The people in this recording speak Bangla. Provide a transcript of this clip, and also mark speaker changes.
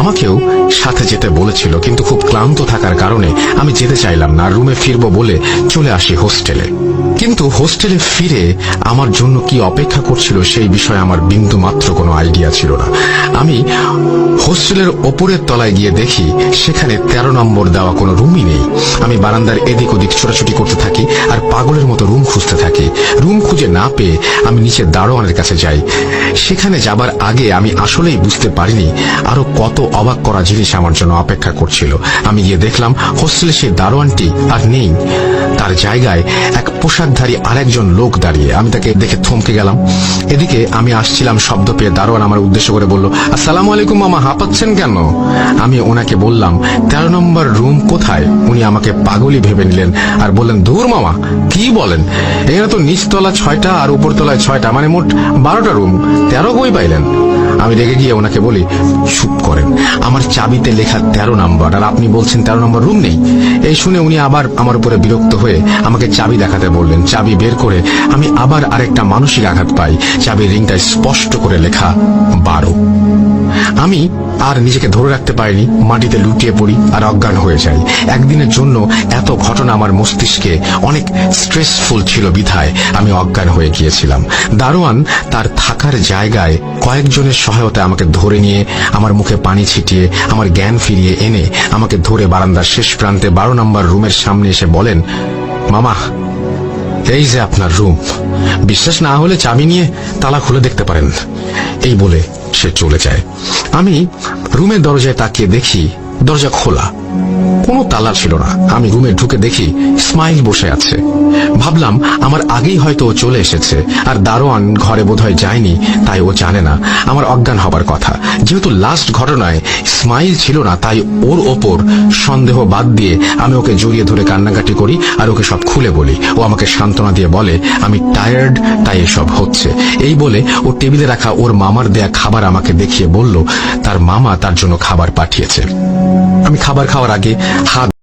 Speaker 1: আমাকেও সাথে যেতে বলেছিল, কিন্তু খুব ক্লান্ত থাকার কারণে আমি যেতে চাইলাম না। রুমে ফিরবো বলে চলে আসি হোস্টেলে। কিন্তু হোস্টেলে ফিরে আমার জন্য কি অপেক্ষা করছিল সেই বিষয়ে আমার বিন্দু মাত্র কোনো আইডিয়া ছিল না। আমি হোস্টেলের ওপরের তলায় গিয়ে দেখি সেখানে 13 নম্বর দেওয়া কোনো রুমই নেই। আমি বারান্দার এদিক ওদিক ছোটাছুটি করতে থাকি আর পাগলের মতো রুম খুঁজতে থাকি। রুম খুঁজে না পেয়ে আমি নিচে দারোয়ানের কাছে যাই। সেখানে যাবার আগে আমি আসলেই বুঝতে পারিনি আরো কত অবাক করা জিনিস আমার জন্য অপেক্ষা করছিল। আমি গিয়ে দেখলাম হোস্টেলে সেই দারোয়ানটি আর নেই, তার জায়গায় এক পোশাকধারী আরেকজন লোক দাঁড়িয়ে। আমি তাকে দেখে থমকে গেলাম। এদিকে আমি আসছিলাম শব্দ পেয়ে দারোয়ান আমার উদ্দেশ্য করে বলল, আসসালামু আলাইকুম মামা, হাঁপাচ্ছেন কেন? আমি ওনাকে বললাম 13 নম্বর রুম কোথায়? উনি আমাকে পাগলই ভেবে নিলেন আর বললেন, ধুর মামা, কি বলেন, এখানে তো নিচতলা 6টা আর উপরতলায় 6টা, মানে মোট 12টা রুম, 13 কই পাইলেন? আমি রেগে গিয়ে ওনাকে বলি, চুপ করেন, আমার চাবিতে লেখা 13 নম্বর আর আপনি বলছেন 13 নম্বর রুম নেই। এই শুনে উনি আবার আমার উপরে বিরক্ত হয়ে আমাকে চাবি দেখাতে বললেন। চাবি বের করে আমি আবার আরেকটা মানসিক আঘাত পাই। চাবির রিংটায় স্পষ্ট করে লেখা 12। আমি আর নিজেকে ধরে রাখতে পারিনি, মাটিতে লুটিয়ে পড়ি আর অজ্ঞান হয়ে যাই। একদিনের জন্য এত ঘটনা আমার মস্তিষ্কে অনেক স্ট্রেসফুল ছিল বিধায় আমি অজ্ঞান হয়ে গিয়েছিলাম। দারোয়ান তার থাকার জায়গায় কয়েকজনের সহায়তায় আমাকে ধরে নিয়ে আমার মুখে পানি ছিটিয়ে আমার জ্ঞান ফিরিয়ে এনে আমাকে ধরে বারান্দার শেষ প্রান্তে 12 নম্বর রুমের সামনে এসে বলেন, মামা, এই যে আপনার রুম, বিশ্বাস না হলে চাবি নিয়ে তালা খুলে দেখতে পারেন। এই বলে সে চলে যায়। আমি রুমের দরজায় তাকিয়ে দেখি দরজা খোলা, কোনো তালা ছিল না। আমি রুমে ঢুকে দেখি ইসমাইল বসে আছে। ভাবলাম আমার আগেই হয়তো ও চলে এসেছে, আর দারোয়ান ঘরে বোধহয় যায়নি, তাই ও জানে না আমার অজ্ঞান হবার কথা। যেহেতু লাস্ট ঘটনায় ইসমাইল ছিল না, তাই ওর ওপর সন্দেহ বাদ দিয়ে আমি ওকে জড়িয়ে ধরে কান্নাকাটি করি আর ওকে সব খুলে বলি। ও আমাকে সান্ত্বনা দিয়ে বলে আমি টায়ার্ড, তাই এসব হচ্ছে। এই বলে ও টেবিলে রাখা ওর মামার দেয়া খাবার আমাকে দেখিয়ে বলল তার মামা তার জন্য খাবার পাঠিয়েছে। আমি খাবার খাওয়ার আগে হাত